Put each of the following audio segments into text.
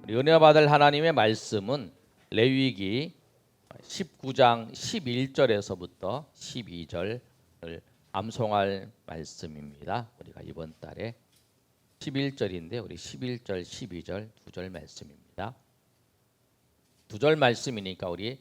우리 은혜 받을 하나님의 말씀은 레위기 19장 11절에서부터 12절을 암송할 말씀입니다. 우리가 이번 달에 11절인데 우리 11절, 12절 두 절 말씀입니다. 두 절 말씀이니까 우리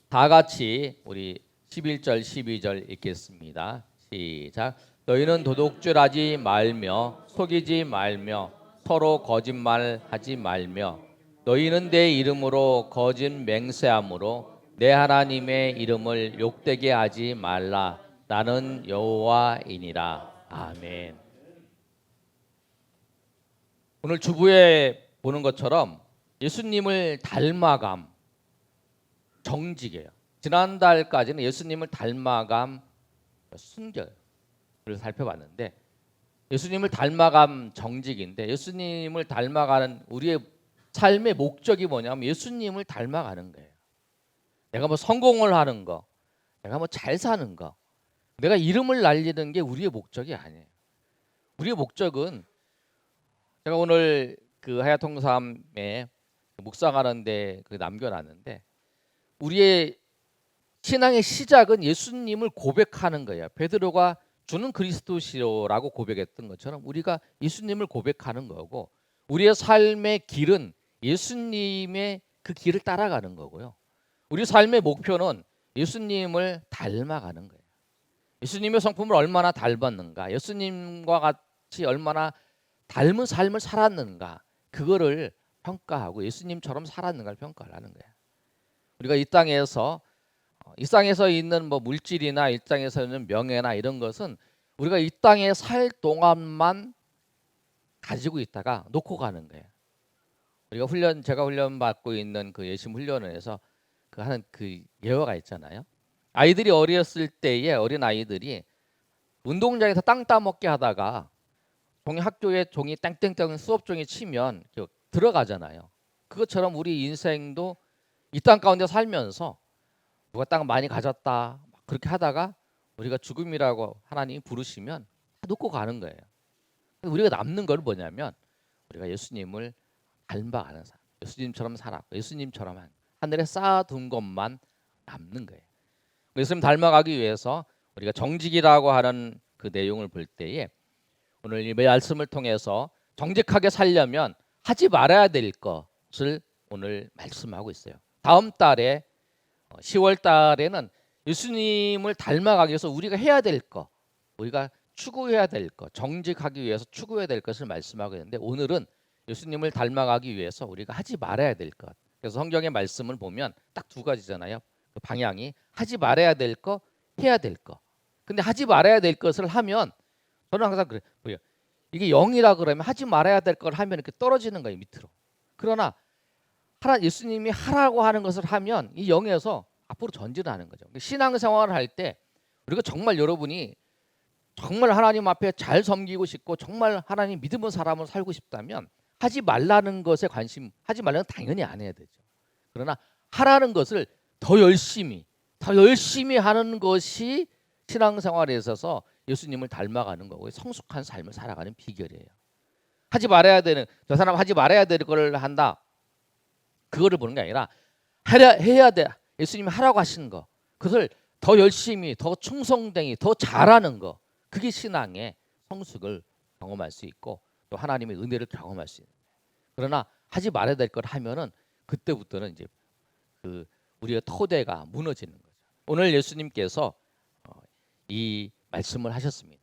다 같이 우리 11절, 12절 읽겠습니다. 시작. 너희는 도둑질하지 말며 속이지 말며 서로 거짓말하지 말며 너희는 내 이름으로 거짓 맹세함으로 내 하나님의 이름을 욕되게 하지 말라. 나는 여호와이니라. 아멘. 오늘 주부에 보는 것처럼 예수님을 닮아감 정직이에요. 지난달까지는 예수님을 닮아감 순결을 살펴봤는데 예수님을 닮아감 정직인데 예수님을 닮아가는 우리의 삶의 목적이 뭐냐면 예수님을 닮아가는 거예요. 내가 뭐 성공을 하는 거, 내가 뭐 잘 사는 거, 내가 이름을 날리는 게 우리의 목적이 아니에요. 우리의 목적은 제가 오늘 그 하야통삼에 묵상하는데 남겨놨는데 우리의 신앙의 시작은 예수님을 고백하는 거예요. 베드로가 주는 그리스도시라고 고백했던 것처럼 우리가 예수님을 고백하는 거고 우리의 삶의 길은 예수님의 그 길을 따라가는 거고요. 우리 삶의 목표는 예수님을 닮아가는 거예요. 예수님의 성품을 얼마나 닮았는가, 예수님과 같이 얼마나 닮은 삶을 살았는가, 그거를 평가하고 예수님처럼 살았는가를 평가를 하는 거예요. 우리가 이 땅에서 있는 뭐 물질이나 이 땅에서 있는 명예나 이런 것은 우리가 이 땅에 살 동안만 가지고 있다가 놓고 가는 거예요. 우리가 제가 훈련 받고 있는 그 예심 훈련원에서 하는 그 예화가 있잖아요. 아이들이 어렸을 때에 어린 아이들이 운동장에서 땅 따먹게 하다가 학교에 종이 땡땡땡 수업 종이 치면 들어가잖아요. 그것처럼 우리 인생도 이 땅 가운데 살면서 누가 땅 많이 가졌다 그렇게 하다가 우리가 죽음이라고 하나님이 부르시면 다 놓고 가는 거예요. 우리가 남는 건 뭐냐면 우리가 예수님을 닮아가는 사람, 예수님처럼 살았고 예수님처럼 하늘에 쌓아둔 것만 남는 거예요. 예수님 닮아가기 위해서 우리가 정직이라고 하는 그 내용을 볼 때에 오늘 이 말씀을 통해서 정직하게 살려면 하지 말아야 될 것을 오늘 말씀하고 있어요. 다음 달에 10월 달에는 예수님을 닮아가기 위해서 우리가 해야 될 것, 우리가 추구해야 될 것, 정직하기 위해서 추구해야 될 것을 말씀하고 있는데 오늘은 예수님을 닮아가기 위해서 우리가 하지 말아야 될 것. 그래서 성경의 말씀을 보면 딱 두 가지잖아요. 그 방향이 하지 말아야 될 것, 해야 될 것. 근데 하지 말아야 될 것을 하면 저는 항상 그래요. 이게 0이라 그러면 하지 말아야 될 걸 하면 이렇게 떨어지는 거예요, 밑으로. 그러나 예수님이 하라고 하는 것을 하면 이 0에서 앞으로 전진하는 거죠. 신앙생활을 할 때 우리가 정말 여러분이 정말 하나님 앞에 잘 섬기고 싶고 정말 하나님 믿음의 사람으로 살고 싶다면 하지 말라는 것에 하지 말라는 당연히 안 해야 되죠. 그러나 하라는 것을 더 열심히 하는 것이 신앙생활에 있어서 예수님을 닮아가는 거고 성숙한 삶을 살아가는 비결이에요. 하지 말아야 되는 저 사람 하지 말아야 될 걸 한다. 그거를 보는 게 아니라 해야 돼. 예수님이 하라고 하신 거. 그것을 더 열심히, 더 충성되게, 더 잘하는 거. 그게 신앙의 성숙을 경험할 수 있고 또 하나님의 은혜를 경험할 수 있는 거예요. 그러나 하지 말아야 될 걸 하면은 그때부터는 이제 우리의 토대가 무너지는 거죠. 오늘 예수님께서 이 말씀을 하셨습니다.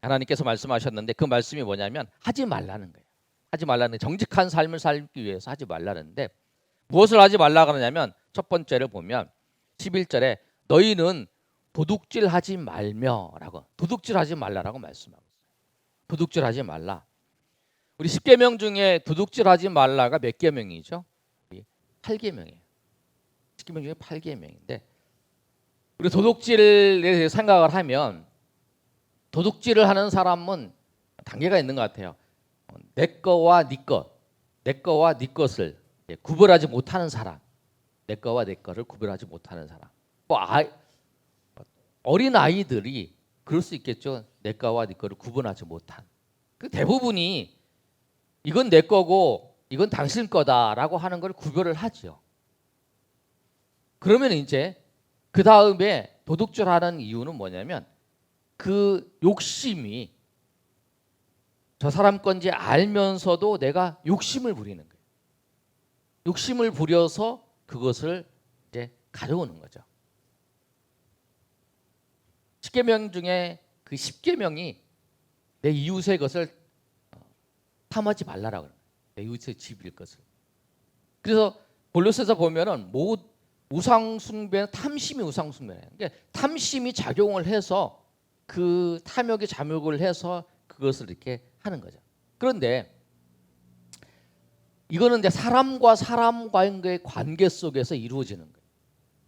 하나님께서 말씀하셨는데 그 말씀이 뭐냐면 하지 말라는 거예요. 하지 말라는 정직한 삶을 살기 위해서 하지 말라는데 무엇을 하지 말라 그러냐면 첫 번째를 보면 11절에 너희는 도둑질하지 말며라고 도둑질하지 말라라고 말씀하고 있어요. 도둑질하지 말라. 우리 10계명 중에 도둑질하지 말라가 몇 계명이죠? 8계명이에요. 10계명 중에 8계명인데 우리 도둑질에 대해 생각을 하면 도둑질을 하는 사람은 단계가 있는 것 같아요. 내 거와 네 것, 내 거와 네 것을 구별하지 못하는 사람, 내 거와 내 거를 구별하지 못하는 사람. 어린 아이들이 그럴 수 있겠죠. 내 거와 네 거를 구분하지 못한. 그 대부분이 이건 내 거고 이건 당신 거다라고 하는 걸 구별을 하죠. 그러면 이제 그 다음에 도둑질하는 이유는 뭐냐면 그 욕심이 저 사람 건지 알면서도 내가 욕심을 부리는 거예요. 욕심을 부려서 그것을 이제 가져오는 거죠. 10계명 중에 그 10계명이 내 이웃의 것을 탐하지 말라라고 그래요. 내 이웃의 집일 것을. 그래서 골로새서 보면은 우상 숭배는 탐심이 우상 숭배예요. 그러니까 탐심이 작용을 해서 그 탐욕이 잠욕을 해서 그것을 이렇게 하는 거죠. 그런데 이거는 이제 사람과 사람과의 관계 속에서 이루어지는 거예요.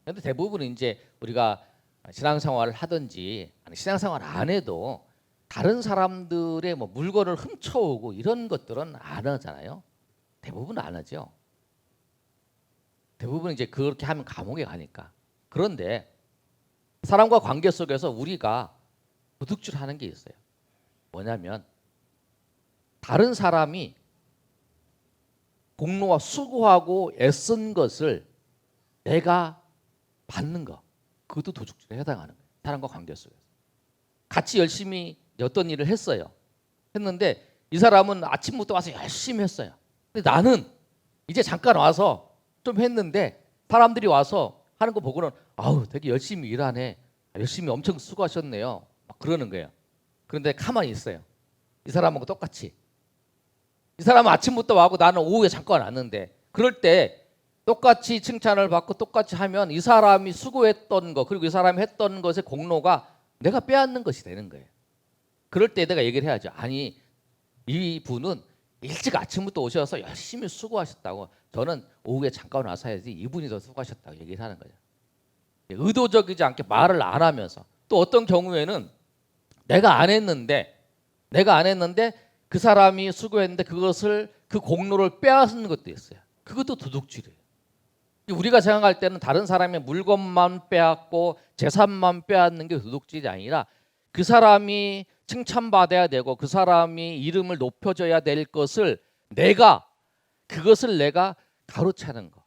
그런데 대부분 이제 우리가 신앙생활을 하든지 아니 신앙생활 안 해도 다른 사람들의 뭐 물건을 훔쳐오고 이런 것들은 안 하잖아요. 대부분 안 하죠. 대부분 이제 그렇게 하면 감옥에 가니까. 그런데 사람과 관계 속에서 우리가 도둑질하는 게 있어요. 뭐냐면 다른 사람이 공로와 수고하고 애쓴 것을 내가 받는 거, 그것도 도둑질에 해당하는 거예요. 사람과 관계 속에서 같이 열심히 어떤 일을 했는데 이 사람은 아침부터 와서 열심히 했어요. 근데 나는 이제 잠깐 와서 좀 했는데 사람들이 와서 하는 거 보고는 아우 되게 열심히 일하네, 열심히 엄청 수고하셨네요, 막 그러는 거예요. 그런데 가만히 있어요. 이 사람하고 똑같이 이 사람은 아침부터 와고 나는 오후에 잠깐 왔는데 그럴 때 똑같이 칭찬을 받고 똑같이 하면 이 사람이 수고했던 거 그리고 이 사람이 했던 것의 공로가 내가 빼앗는 것이 되는 거예요. 그럴 때 내가 얘기를 해야죠. 아니 이 분은 일찍 아침부터 오셔서 열심히 수고하셨다고, 저는 오후에 잠깐 와서 해야지 이분이 더 수고하셨다고 얘기를 하는 거죠. 의도적이지 않게 말을 안 하면서. 또 어떤 경우에는 내가 안 했는데 그 사람이 수고했는데 그것을 그 공로를 빼앗는 것도 있어요. 그것도 도둑질이에요. 우리가 생각할 때는 다른 사람의 물건만 빼앗고 재산만 빼앗는 게 도둑질이 아니라 그 사람이 칭찬받아야 되고 그 사람이 이름을 높여줘야 될 것을 그것을 내가 가로채는 거.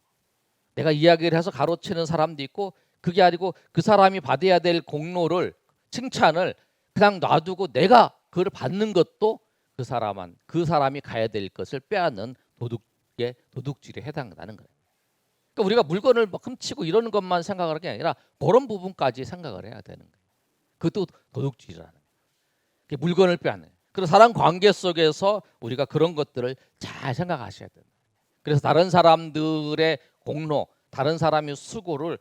내가 이야기를 해서 가로채는 사람도 있고 그게 아니고 그 사람이 받아야 될 공로를 칭찬을 그냥 놔두고 내가 그걸 받는 것도 그 사람이 가야 될 것을 빼앗는 도둑질에 해당한다는 거예요. 그러니까 우리가 물건을 막 훔치고 이러는 것만 생각하는 게 아니라 그런 부분까지 생각을 해야 되는 거예요. 그것도 도둑질이라는 거예요. 물건을 빼앗는. 그래서 사람 관계 속에서 우리가 그런 것들을 잘 생각하셔야 된다. 그래서 다른 사람들의 공로, 다른 사람의 수고를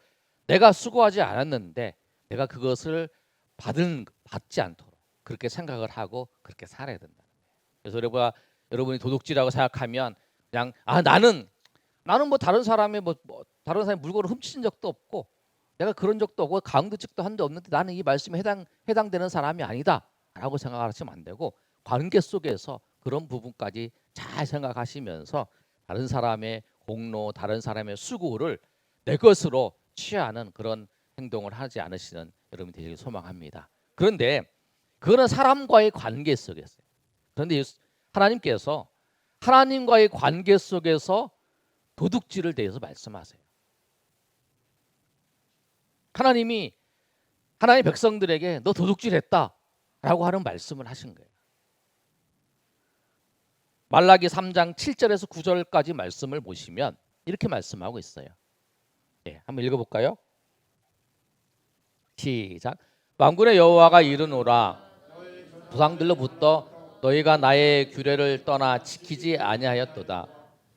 내가 수고하지 않았는데 내가 그것을 받지 않도록 그렇게 생각을 하고 그렇게 살아야 된다. 그래서 여러분이 도둑질이라고 생각하면 그냥 나는 뭐 다른 사람의 물건을 훔친 적도 없고 내가 그런 적도 없고 강도직도 한 적 없는데 나는 이 말씀에 해당되는 사람이 아니다라고 생각하시면 안 되고 관계 속에서 그런 부분까지 잘 생각하시면서 다른 사람의 공로, 다른 사람의 수고를 내 것으로 취하는 그런 행동을 하지 않으시는 여러분이 되길 소망합니다. 그런데 그거는 사람과의 관계 속에서요. 그런데 하나님께서 하나님과의 관계 속에서 도둑질을 대해서 말씀하세요. 하나님의 백성들에게 너 도둑질했다라고 하는 말씀을 하신 거예요. 말라기 3장 7절에서 9절까지 말씀을 보시면 이렇게 말씀하고 있어요. 한번 읽어볼까요? 시작. 만군의 여호와가 이르노라 조상들로부터 너희가 나의 규례를 떠나 지키지 아니하였도다.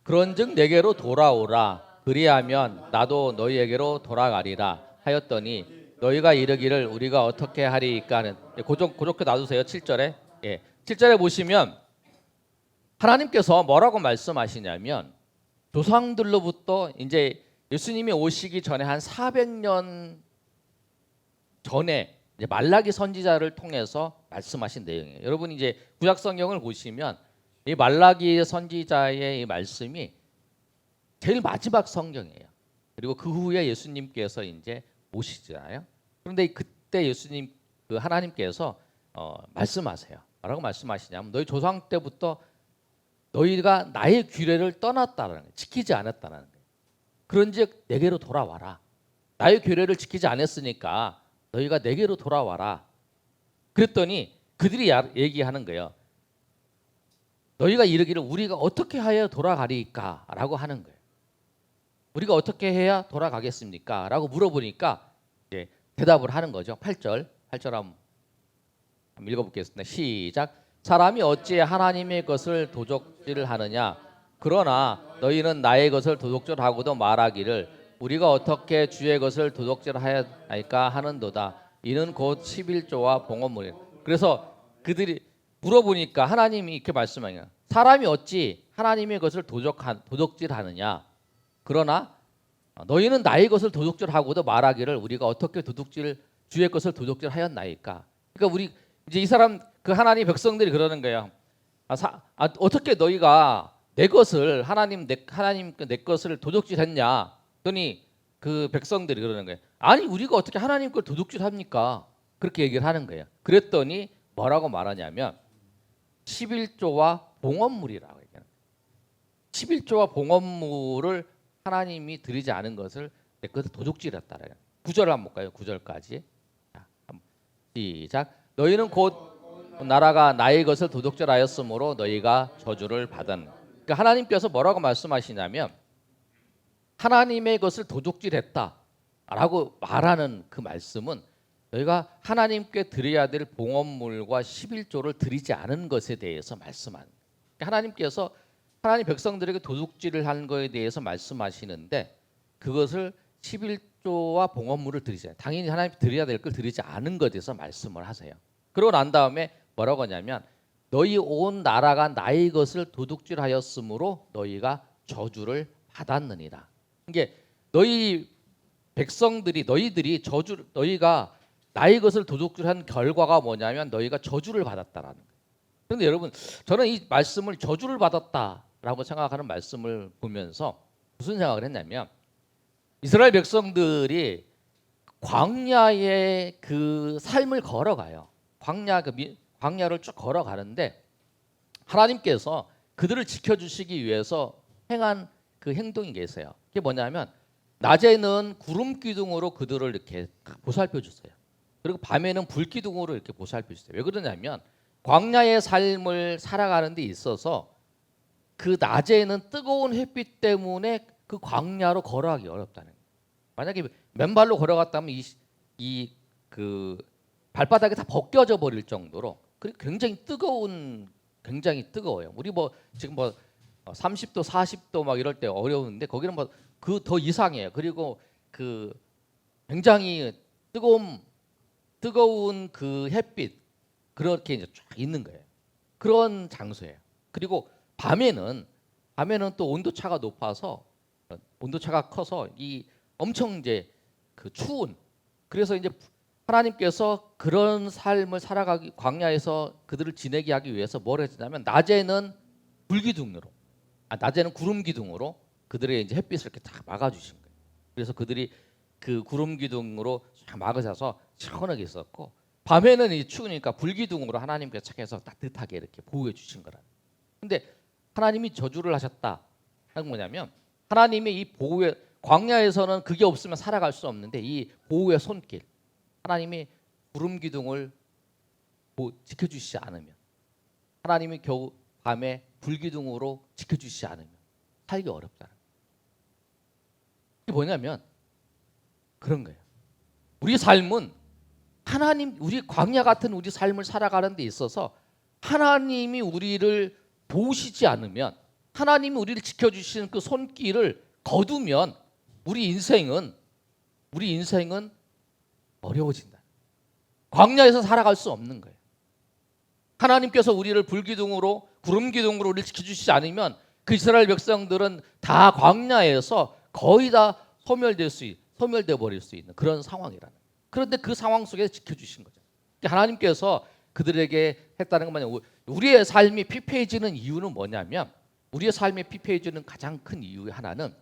그런즉 내게로 돌아오라. 그리하면 나도 너희에게로 돌아가리라 하였더니 너희가 이르기를 우리가 어떻게 하리이까 하는. 고렇게 놔두세요. 7절에. 7절에 보시면 하나님께서 뭐라고 말씀하시냐면 조상들로부터 이제 예수님이 오시기 전에 한 400년 전에 이제 말라기 선지자를 통해서 말씀하신 내용이에요. 여러분 이제 구약 성경을 보시면 이 말라기 선지자의 이 말씀이 제일 마지막 성경이에요. 그리고 그 후에 예수님께서 이제 오시잖아요. 그런데 그때 예수님 하나님께서 말씀하세요. 뭐라고 말씀하시냐면 너희 조상 때부터 너희가 나의 규례를 떠났다는 거예요. 지키지 않았다는 거예요. 그런즉 내게로 돌아와라. 나의 규례를 지키지 않았으니까 너희가 내게로 돌아와라. 그랬더니 그들이 얘기하는 거예요. 너희가 이르기를 우리가 어떻게 하여 돌아가리까? 라고 하는 거예요. 우리가 어떻게 해야 돌아가겠습니까? 라고 물어보니까 이제 대답을 하는 거죠. 8절 한번 읽어보겠습니다. 시작. 사람이 어찌 하나님의 것을 도적질하느냐? 그러나 너희는 나의 것을 도적질하고도 말하기를 우리가 어떻게 주의 것을 도적질하였나이까 하는도다. 이는 곧 11조와 봉헌물이라. 그래서 그들이 물어보니까 하나님이 이렇게 말씀하냐. 사람이 어찌 하나님의 것을 도적질하느냐? 그러나 너희는 나의 것을 도둑질하고도 말하기를 우리가 어떻게 주의 것을 도둑질하였나이까. 그러니까 우리 이제 이 사람 그 하나님 백성들이 그러는 거예요. 어떻게 너희가 내 것을 하나님 내 것을 도둑질했냐? 그러니 그 백성들이 그러는 거예요. 아니 우리가 어떻게 하나님 걸 도둑질합니까? 그렇게 얘기를 하는 거예요. 그랬더니 뭐라고 말하냐면 11조와 봉헌물이라고 얘기하는 거예요. 11조와 봉헌물을 하나님이 드리지 않은 것을 내 것을 도둑질했다라. 9절 한번 볼까요? 9절까지. 시작. 너희는 곧 나라가 나의 것을 도둑질하였으므로 너희가 저주를 받았네. 그러니까 하나님께서 뭐라고 말씀하시냐면 하나님의 것을 도둑질했다라고 말하는 그 말씀은 너희가 하나님께 드려야 될 봉헌물과 11조를 드리지 않은 것에 대해서 말씀하는 거예요. 그러니까 하나님께서 하나님 백성들에게 도둑질을 한 거에 대해서 말씀하시는데 그것을 11조와 봉헌물을 드리잖아요. 당연히 하나님 드려야 될 걸 드리지 않은 것에 대해서 말씀을 하세요. 그러고 난 다음에 뭐라고 하냐면 너희 온 나라가 나의 것을 도둑질하였으므로 너희가 저주를 받았느니라. 이게 너희 백성들이 너희가 나의 것을 도둑질한 결과가 뭐냐면 너희가 저주를 받았다라는 거예요. 그런데 여러분 저는 이 말씀을 저주를 받았다라고 생각하는 말씀을 보면서 무슨 생각을 했냐면 이스라엘 백성들이 광야의 그 삶을 걸어가요. 광야를 쭉 걸어가는데 하나님께서 그들을 지켜주시기 위해서 행한 그 행동이 계세요. 그게 뭐냐면 낮에는 구름 기둥으로 그들을 이렇게 보살펴 주세요. 그리고 밤에는 불 기둥으로 이렇게 보살펴 주세요. 왜 그러냐면 광야의 삶을 살아가는 데 있어서 그 낮에는 뜨거운 햇빛 때문에 그 광야로 걸어가기 어렵다는 거예요. 만약에 맨발로 걸어갔다면 그 발바닥이 다 벗겨져 버릴 정도로 굉장히 뜨거워요. 우리 지금 30도 40도 막 이럴 때 어려운데 거기는 그 더 이상해요. 그리고 그 굉장히 뜨거운 그 햇빛 그렇게 이제 쫙 있는 거예요. 그런 장소예요. 그리고 밤에는 또 온도차가 높아서 온도차가 커서 이 엄청 이제 그 추운 그래서 이제 하나님께서 그런 삶을 살아가기 광야에서 그들을 지내게 하기 위해서 뭘 했냐면 낮에는 구름 기둥으로 그들의 이제 햇빛을 이렇게 다 막아주신 거예요. 그래서 그들이 그 구름 기둥으로 막으셔서 시원하게 있었고 밤에는 이 추우니까 불 기둥으로 하나님께서 착해서 따뜻하게 이렇게 보호해 주신 거라. 근데 하나님이 저주를 하셨다 하는 뭐냐면 하나님의 이 보호의 광야에서는 그게 없으면 살아갈 수 없는데 이 보호의 손길 하나님이 구름 기둥을 지켜주시지 않으면 하나님이 겨우 밤에 불 기둥으로 지켜주시지 않으면 살기 어렵다는 거예요. 이게 뭐냐면 그런 거예요. 우리 삶은 우리 광야 같은 우리 삶을 살아가는 데 있어서 하나님이 우리를 도우시지 않으면 하나님이 우리를 지켜주시는 그 손길을 거두면 우리 인생은 어려워진다. 광야에서 살아갈 수 없는 거예요. 하나님께서 우리를 불기둥으로 구름 기둥으로 우리를 지켜주시지 않으면 그 이스라엘 백성들은 다 광야에서 거의 다 소멸돼 버릴 수 있는 그런 상황이라는 거예요. 그런데 그 상황 속에서 지켜주신 거죠. 하나님께서 그들에게 했다는 건 뭐냐면 우리의 삶이 피폐해지는 이유는 뭐냐면 우리의 삶이 피폐해지는 가장 큰 이유의 하나는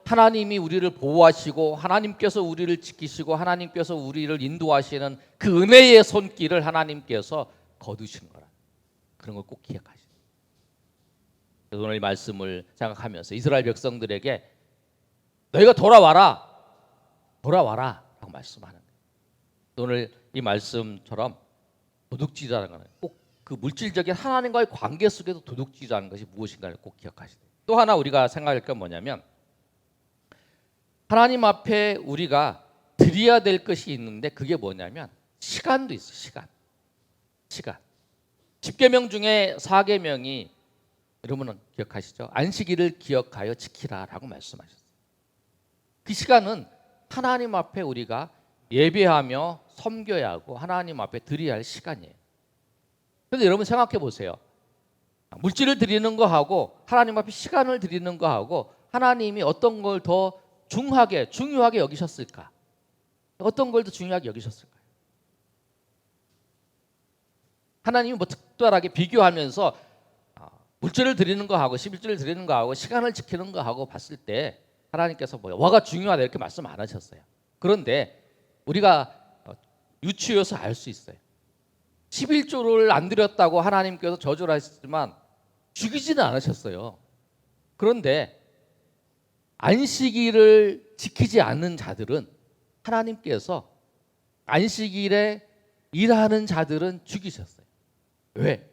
하나님이 우리를 보호하시고 하나님께서 우리를 지키시고 하나님께서 우리를 인도하시는 그 은혜의 손길을 하나님께서 거두신 거라. 그런 걸 꼭 기억하시죠. 오늘 이 말씀을 생각하면서 이스라엘 백성들에게 너희가 돌아와라 라고 말씀하는 거예요. 오늘 이 말씀처럼 도둑질이라는 것은 꼭 그 물질적인 하나님과의 관계 속에서 도둑질이라는 것이 무엇인가를 꼭 기억하시야 돼요. 또 하나 우리가 생각할 건 뭐냐면 하나님 앞에 우리가 드려야 될 것이 있는데 그게 뭐냐면 시간도 있어요. 시간. 10계명 중에 4계명이 여러분은 기억하시죠? 안식일을 기억하여 지키라라고 말씀하셨어요. 그 시간은 하나님 앞에 우리가 예배하며 섬겨야 하고 하나님 앞에 드려야 할 시간이에요. 그런데 여러분 생각해 보세요. 물질을 드리는 거하고 하나님 앞에 시간을 드리는 거하고 하나님이 어떤 걸 더 중요하게 여기셨을까? 어떤 걸 더 중요하게 여기셨을까요? 하나님이 뭐 특별하게 비교하면서 물질을 드리는 거하고 11조를 드리는 거하고 시간을 지키는 거하고 봤을 때 하나님께서 뭐가 중요하다 이렇게 말씀 안 하셨어요. 그런데 우리가 유추해서 알 수 있어요. 11조를 안 드렸다고 하나님께서 저주를 하셨지만 죽이지는 않으셨어요. 그런데 안식일을 지키지 않는 자들은 하나님께서 안식일에 일하는 자들은 죽이셨어요. 왜?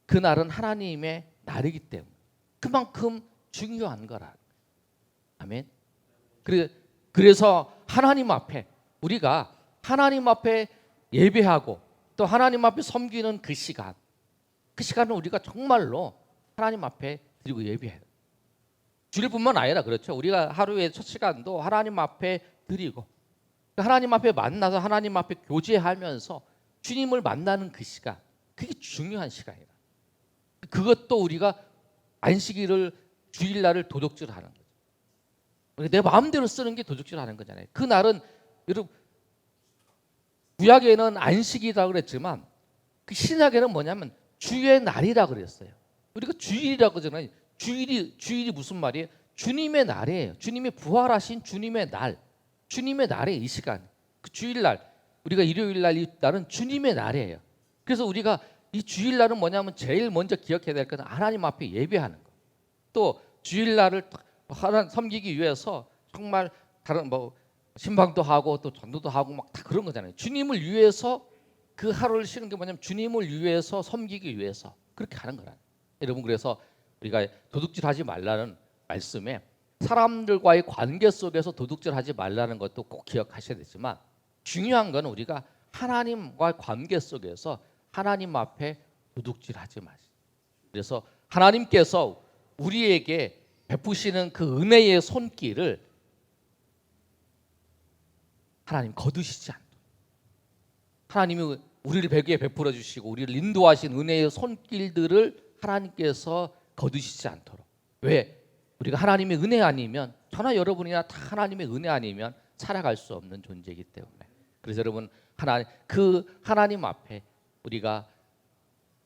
그날은 하나님의 날이기 때문에 그만큼 중요한 거라. 아멘. 그래서 하나님 앞에 우리가 하나님 앞에 예배하고 또 하나님 앞에 섬기는 그 시간은 우리가 정말로 하나님 앞에 드리고 예배해요. 주일뿐만 아니라 그렇죠. 우리가 하루의 첫 시간도 하나님 앞에 드리고 하나님 앞에 만나서 하나님 앞에 교제하면서 주님을 만나는 그 시간, 그게 중요한 시간이다. 그것도 우리가 안식일을 주일날을 도둑질하는 거죠. 내 마음대로 쓰는 게 도둑질하는 거잖아요. 그 날은 여러분 구약에는 안식이라고 그랬지만 그 신약에는 뭐냐면 주의 날이라 그랬어요. 우리가 주일이라고 그러잖아요. 주일이 무슨 말이에요? 주님의 날이에요. 주님이 부활하신 주님의 날, 주님의 날의 이 시간, 그 주일날 우리가 일요일날 이 날은 주님의 날이에요. 그래서 우리가 이 주일날은 뭐냐면 제일 먼저 기억해야 될 것은 하나님 앞에 예배하는 거. 또 주일날을 섬기기 위해서 정말 다른 신방도 하고 또 전도도 하고 막 다 그런 거잖아요. 주님을 위해서 그 하루를 쉬는 게 뭐냐면 주님을 위해서 섬기기 위해서 그렇게 하는 거라. 여러분 그래서 우리가 도둑질하지 말라는 말씀에 사람들과의 관계 속에서 도둑질하지 말라는 것도 꼭 기억하셔야 되지만 중요한 건 우리가 하나님과의 관계 속에서 하나님 앞에 도둑질하지 마시고 그래서 하나님께서 우리에게 베푸시는 그 은혜의 손길을 하나님 거두시지 않도록 하나님이 우리를 베기에 베풀어 주시고 우리를 인도하신 은혜의 손길들을 하나님께서 거두시지 않도록. 왜? 우리가 하나님의 은혜 아니면 저나 여러분이나 다 하나님의 은혜 아니면 살아갈 수 없는 존재이기 때문에 그래서 여러분 하나님 앞에 우리가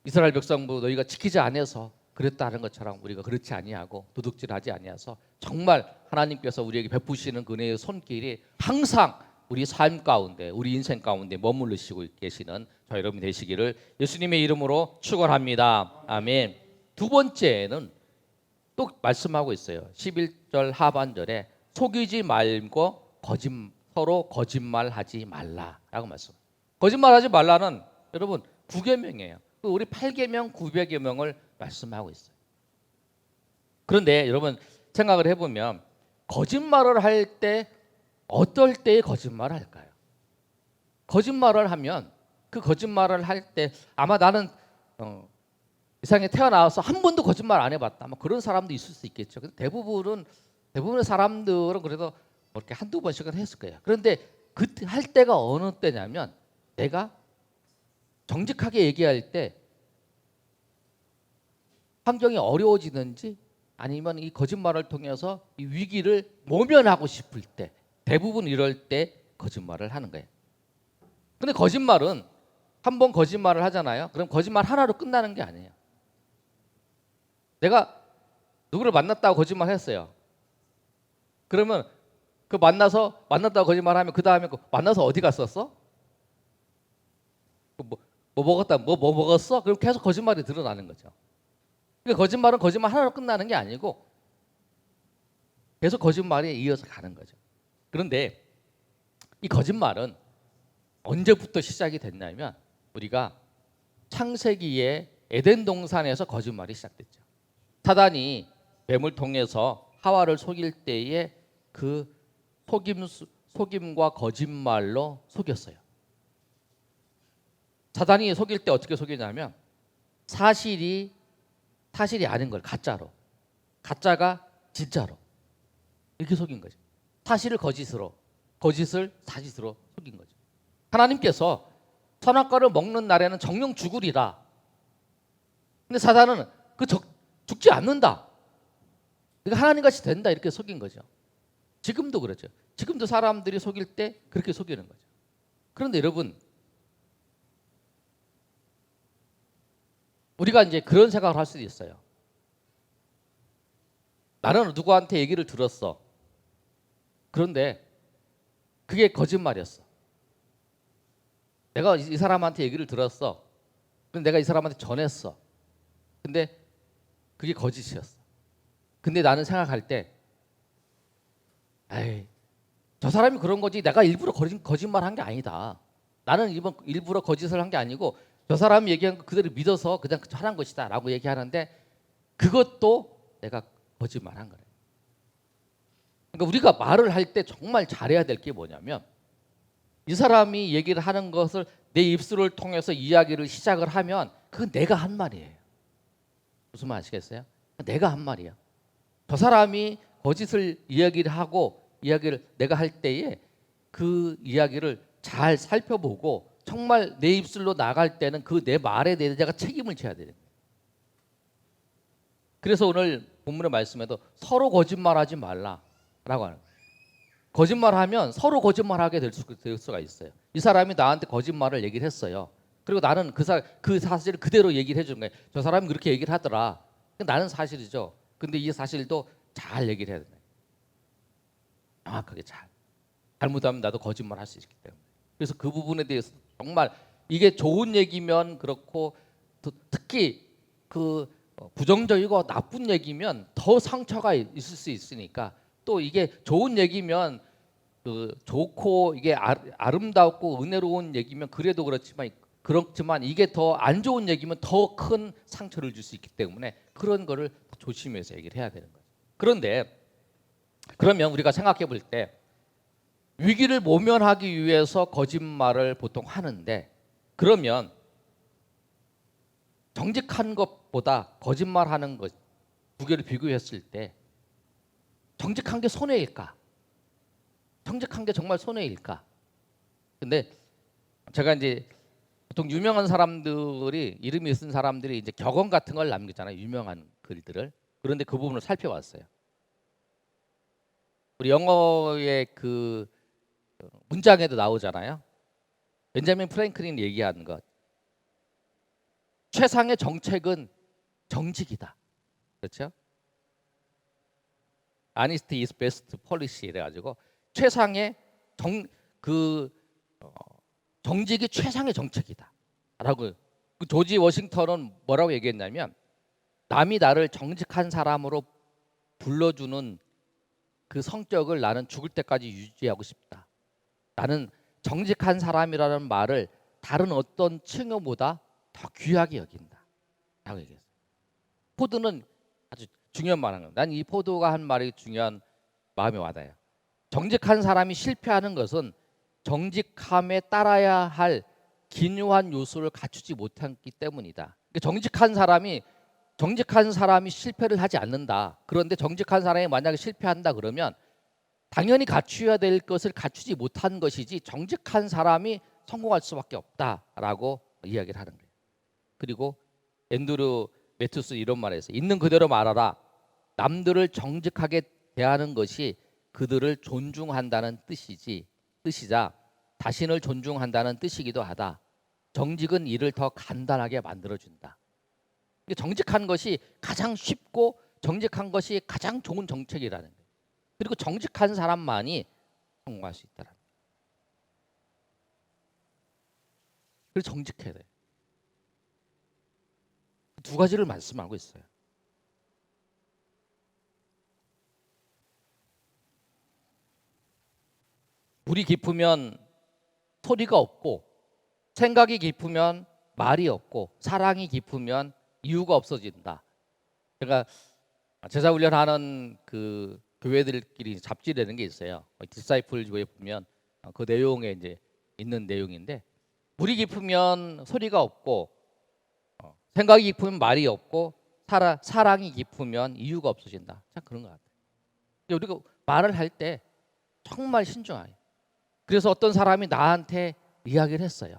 이스라엘 백성부 너희가 지키지 않아서 그랬다는 것처럼 우리가 그렇지 아니하고 도둑질하지 아니하서 정말 하나님께서 우리에게 베푸시는 그 은혜의 손길이 항상 우리 삶 가운데 우리 인생 가운데 머무르시고 계시는 저 여러분이 되시기를 예수님의 이름으로 축원합니다. 아멘. 두 번째는 또 말씀하고 있어요. 11절 하반절에 속이지 말고 서로 거짓말하지 말라라고 말씀. 거짓말하지 말라는 여러분 9계명이에요. 우리 8계명, 9계명을 말씀하고 있어요. 그런데 여러분 생각을 해보면 거짓말을 할 때 어떨 때에 거짓말을 할까요? 거짓말을 하면 그 거짓말을 할 때 아마 나는 이 세상에 태어나서 한 번도 거짓말 안 해봤다. 뭐 그런 사람도 있을 수 있겠죠. 근데 대부분의 사람들은 그래도 이렇게 한두 번씩은 했을 거예요. 그런데 그때 할 때가 어느 때냐면 내가 정직하게 얘기할 때 환경이 어려워지든지 아니면 이 거짓말을 통해서 이 위기를 모면하고 싶을 때 대부분 이럴 때 거짓말을 하는 거예요. 근데 거짓말은 한 번 거짓말을 하잖아요. 그럼 거짓말 하나로 끝나는 게 아니에요. 내가 누구를 만났다고 거짓말했어요. 그러면 그 만났다고 거짓말하면 그 다음에 만나서 어디 갔었어? 뭐 먹었다, 뭐 먹었어? 그럼 계속 거짓말이 드러나는 거죠. 그러니까 거짓말은 거짓말 하나로 끝나는 게 아니고 계속 거짓말이 이어서 가는 거죠. 그런데 이 거짓말은 언제부터 시작이 됐냐면 우리가 창세기에 에덴 동산에서 거짓말이 시작됐죠. 사단이 뱀을 통해서 하와를 속일 때에 그 속임과 거짓말로 속였어요. 사단이 속일 때 어떻게 속이냐면 사실이 아닌 걸 가짜로, 가짜가 진짜로 이렇게 속인 거죠. 사실을 거짓으로, 거짓을 사실로 속인 거죠. 하나님께서 선악과를 먹는 날에는 정령 죽으리라. 근데 사단은 죽지 않는다. 그러니까 하나님같이 된다 이렇게 속인 거죠. 지금도 그렇죠. 지금도 사람들이 속일 때 그렇게 속이는 거죠. 그런데 여러분, 우리가 이제 그런 생각을 할 수도 있어요. 나는 누구한테 얘기를 들었어. 그런데 그게 거짓말이었어. 내가 이 사람한테 얘기를 들었어. 근데 내가 이 사람한테 전했어. 근데 그게 거짓이었어. 근데 나는 생각할 때, 에이, 저 사람이 그런 거지. 내가 일부러 거짓말 한 게 아니다. 나는 일부러 거짓을 한 게 아니고 저 사람이 얘기한 거 그대로 믿어서 그냥 하는 것이다 라고 얘기하는데 그것도 내가 거짓말한 거래. 그러니까 우리가 말을 할 때 정말 잘해야 될 게 뭐냐면 이 사람이 얘기를 하는 것을 내 입술을 통해서 이야기를 시작을 하면 그건 내가 한 말이에요. 무슨 말 아시겠어요? 내가 한 말이야. 저 사람이 거짓을 이야기를 하고 이야기를 내가 할 때에 그 이야기를 잘 살펴보고 정말 내 입술로 나갈 때는 그 내 말에 대해서 내가 책임을 져야 돼요. 그래서 오늘 본문의 말씀에도 서로 거짓말하지 말라라고 하는 거예요. 거짓말하면 서로 거짓말하게 될 수가 있어요. 이 사람이 나한테 거짓말을 얘기를 했어요. 그리고 나는 그 사실을 그대로 얘기를 해주는 거예요. 저 사람이 그렇게 얘기를 하더라. 나는 사실이죠. 근데 이 사실도 잘 얘기를 해야 돼요. 정확하게 잘. 잘못하면 나도 거짓말할 수 있기 때문에. 그래서 그 부분에 대해서 정말 이게 좋은 얘기면 그렇고 특히 그 부정적이고 나쁜 얘기면 더 상처가 있을 수 있으니까 또 이게 좋은 얘기면 그 좋고 이게 아름답고 은혜로운 얘기면 그렇지만 이게 더 안 좋은 얘기면 더 큰 상처를 줄 수 있기 때문에 그런 거를 조심해서 얘기를 해야 되는 거죠. 그런데 그러면 우리가 생각해 볼 때 위기를 모면하기 위해서 거짓말을 보통 하는데 그러면 정직한 것보다 거짓말하는 것 두 개를 비교했을 때 정직한 게 손해일까? 정직한 게 정말 손해일까? 근데 제가 이제 보통 유명한 사람들이 이름이 쓴 사람들이 이제 격언 같은 걸 남기잖아요. 유명한 글들을. 그런데 그 부분을 살펴봤어요. 우리 영어의 그 문장에도 나오잖아요. 벤자민 프랭클린 얘기하는 것. 최상의 정책은 정직이다. 그렇죠? Honesty is best policy 이래가지고 최상의 정직이 최상의 정책이다라고. 그 조지 워싱턴은 뭐라고 얘기했냐면 남이 나를 정직한 사람으로 불러주는 그 성격을 나는 죽을 때까지 유지하고 싶다. 나는 정직한 사람이라는 말을 다른 어떤 칭호보다 더 귀하게 여긴다. 라고 얘기했어요. 포드는 아주 중요한 말한 겁니다. 난 이 포드가 한 말이 중요한 마음에 와닿아요. 정직한 사람이 실패하는 것은 정직함에 따라야 할 기묘한 요소를 갖추지 못했기 때문이다. 그러니까 정직한 사람이 실패를 하지 않는다. 그런데 정직한 사람이 만약에 실패한다 그러면 당연히 갖추어야 될 것을 갖추지 못한 것이지 정직한 사람이 성공할 수밖에 없다라고 이야기를 하는 거예요. 그리고 앤드루 매튜스 이런 말을 했어요. 있는 그대로 말하라. 남들을 정직하게 대하는 것이 그들을 존중한다는 뜻이자 자신을 존중한다는 뜻이기도 하다. 정직은 이를 더 간단하게 만들어준다. 정직한 것이 가장 쉽고 정직한 것이 가장 좋은 정책이라는 거예요. 그리고 정직한 사람만이 성공할 수 있다는 거예요. 그래서 정직해야 돼요. 두 가지를 말씀하고 있어요. 물이 깊으면 소리가 없고, 생각이 깊으면 말이 없고, 사랑이 깊으면 이유가 없어진다. 제가 제자 훈련하는 그 교회들끼리 잡지라는 게 있어요. 디사이플 조에 보면 그 내용에 이제 있는 내용인데, 물이 깊으면 소리가 없고, 생각이 깊으면 말이 없고, 사랑이 깊으면 이유가 없어진다. 참 그런 것 같아요. 우리가 말을 할 때 정말 신중하게. 그래서 어떤 사람이 나한테 이야기를 했어요.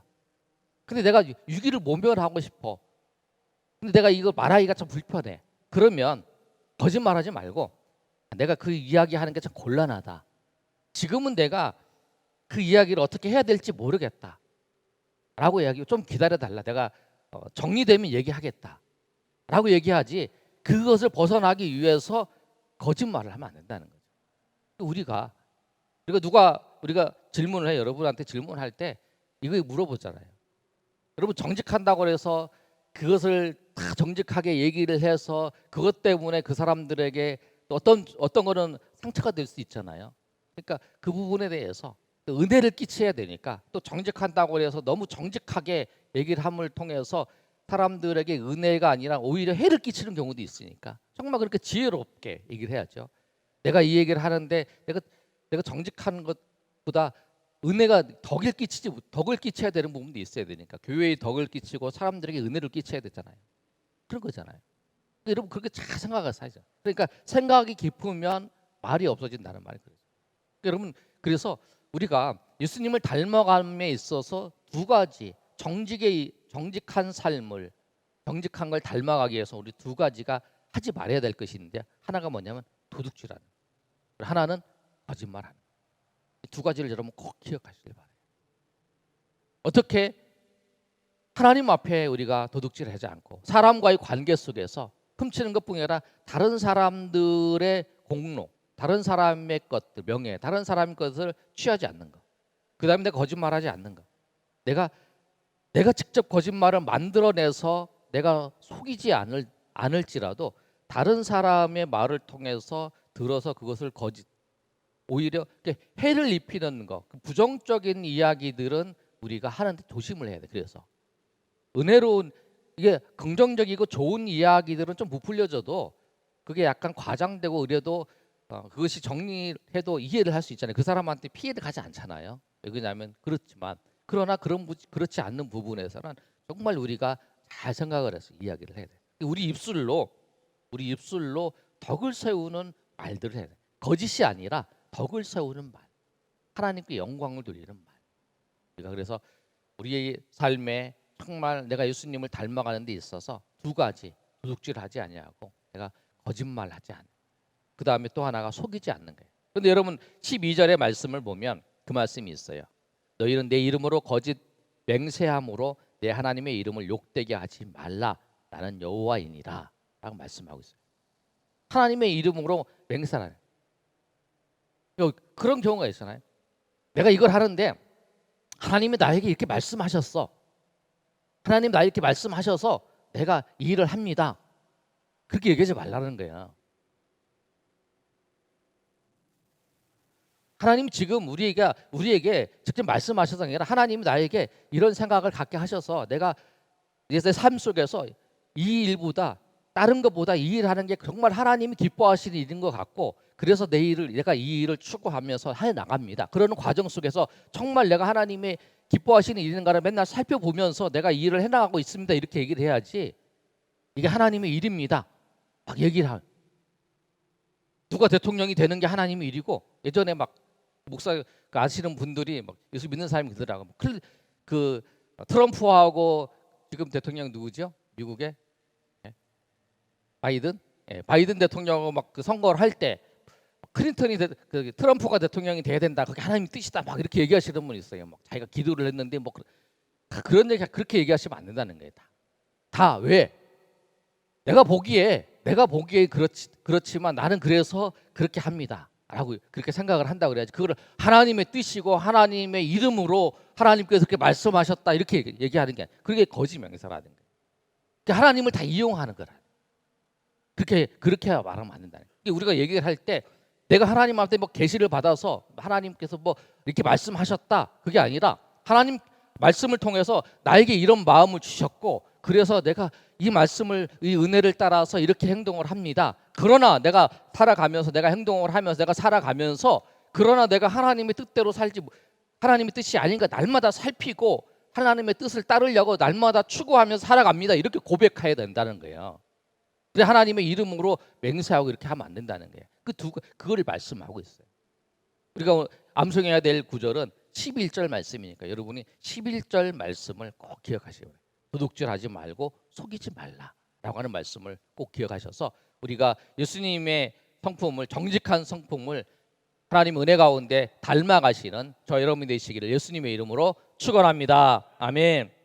근데 내가 유기를 모면하고 싶어. 근데 내가 이거 말하기가 좀 불편해. 그러면 거짓말하지 말고, 내가 그 이야기하는 게 참 곤란하다. 지금은 내가 그 이야기를 어떻게 해야 될지 모르겠다. 라고 이야기하고, 좀 기다려달라. 내가 정리되면 얘기하겠다. 라고 얘기하지, 그것을 벗어나기 위해서 거짓말을 하면 안 된다는 거죠. 우리가 우리가 질문을 해, 여러분한테 질문할 때 이거 물어보잖아요. 여러분 정직한다고 해서 그것을 다 정직하게 얘기를 해서 그것 때문에 그 사람들에게 또 어떤 거는 상처가 될 수 있잖아요. 그러니까 그 부분에 대해서 또 은혜를 끼쳐야 되니까, 또 정직한다고 해서 너무 정직하게 얘기를 함을 통해서 사람들에게 은혜가 아니라 오히려 해를 끼치는 경우도 있으니까 정말 그렇게 지혜롭게 얘기를 해야죠. 내가 이 얘기를 하는데 내가 정직한 것보다 은혜가 덕을 끼쳐야 되는 부분도 있어야 되니까, 교회에 덕을 끼치고 사람들에게 은혜를 끼쳐야 되잖아요. 그런 거잖아요. 여러분 그렇게 잘 생각을 사죠. 그러니까 생각이 깊으면 말이 없어진다는 말이 그래요. 여러분, 그래서 우리가 예수님을 닮아감에 있어서 두 가지 정직한 삶을, 정직한 걸 닮아가기 위해서 우리 두 가지가 하지 말아야 될 것이 있는데, 하나가 뭐냐면 도둑질하는, 하나는 거짓말하는. 이 두 가지를 여러분 꼭 기억하시길 바라요. 어떻게 하나님 앞에 우리가 도둑질을 하지 않고 사람과의 관계 속에서 훔치는 것뿐 아니라 다른 사람들의 공로, 다른 사람의 것들, 명예, 다른 사람의 것을 취하지 않는 것. 그다음에 내가 거짓말하지 않는 것. 내가 직접 거짓말을 만들어내서 내가 속이지 않을지라도 다른 사람의 말을 통해서 들어서 그것을 오히려 해를 입히는 것, 부정적인 이야기들은 우리가 하는데 조심을 해야 돼. 그래서 은혜로운, 이게 긍정적이고 좋은 이야기들은 좀 부풀려져도 그게 약간 과장되고 그래도 그것이 정리해도 이해를 할 수 있잖아요. 그 사람한테 피해를 가지 않잖아요. 왜냐하면 그렇지만, 그러나 그렇지 않는 부분에서는 정말 우리가 잘 생각을 해서 이야기를 해야 돼. 우리 입술로 덕을 세우는 말들을 해야 돼. 거짓이 아니라 덕을 세우는 말, 하나님께 영광을 돌리는 말. 우리가 그래서 우리의 삶에 정말 내가 예수님을 닮아가는 데 있어서 두 가지, 도둑질하지 아니하고 내가 거짓말하지 않는, 그 다음에 또 하나가 속이지 않는 거예요. 그런데 여러분 12절의 말씀을 보면 그 말씀이 있어요. 너희는 내 이름으로 거짓 맹세함으로 내 하나님의 이름을 욕되게 하지 말라. 나는 여호와이니라 라고 말씀하고 있어요. 하나님의 이름으로 맹세하는, 그런 경우가 있잖아요. 내가 이걸 하는데 하나님이 나에게 이렇게 말씀하셨어. 하나님 나에게 이렇게 말씀하셔서 내가 이 일을 합니다. 그렇게 얘기하지 말라는 거야. 하나님 지금 우리에게 직접 말씀하셔서 아니라 하나님이 나에게 이런 생각을 갖게 하셔서 내가 이제 삶 속에서 이 일보다, 다른 것보다 이 일을 하는 게 정말 하나님이 기뻐하시는 일인 것 같고, 그래서 내가 이 일을 추구하면서 해 나갑니다. 그러는 과정 속에서 정말 내가 하나님의 기뻐하시는 일인가를 맨날 살펴보면서 내가 이 일을 해나가고 있습니다. 이렇게 얘기를 해야지, 이게 하나님의 일입니다. 막 얘기를 하는. 누가 대통령이 되는 게 하나님의 일이고, 예전에 막 목사 아시는 분들이 막 예수 믿는 사람이 그러더라고. 그 트럼프하고 지금 대통령 누구죠? 미국의 바이든? 바이든 대통령하고 막 그 선거를 할 때 클린턴이 트럼프가 대통령이 돼야 된다. 그게 하나님의 뜻이다. 막 이렇게 얘기하시는 분이 있어요. 막 자기가 기도를 했는데 뭐 그런 얘기 그렇게 얘기하시면 안 된다는 거예요. 다 왜? 내가 보기에 그렇지만 나는 그래서 그렇게 합니다. 라고 그렇게 생각을 한다 그래야지. 그거를 하나님의 뜻이고 하나님의 이름으로 하나님께서 그렇게 말씀하셨다 이렇게 얘기하는 게, 그게 거짓 맹세라는 거예요. 그러니까 하나님을 다 이용하는 거라. 그렇게 말하면 안 된다는 거예요. 우리가 얘기를 할 때 내가 하나님한테 뭐 계시를 받아서 하나님께서 뭐 이렇게 말씀하셨다, 그게 아니라 하나님 말씀을 통해서 나에게 이런 마음을 주셨고, 그래서 내가 이 말씀을, 이 은혜를 따라서 이렇게 행동을 합니다. 그러나 내가 살아가면서, 내가 행동을 하면서, 내가 살아가면서, 그러나 내가 하나님의 뜻대로 살지, 하나님의 뜻이 아닌가 날마다 살피고 하나님의 뜻을 따르려고 날마다 추구하면서 살아갑니다. 이렇게 고백해야 된다는 거예요. 근데 하나님의 이름으로 맹세하고 이렇게 하면 안 된다는 거예요. 그거를 말씀하고 있어요. 우리가 암송해야 될 구절은 11절 말씀이니까 여러분이 11절 말씀을 꼭 기억하시기 바랍니다. 도둑질하지 말고 속이지 말라라고 하는 말씀을 꼭 기억하셔서 우리가 예수님의 성품을, 정직한 성품을 하나님 은혜 가운데 닮아가시는 저 여러분이 되시기를 예수님의 이름으로 축원합니다. 아멘.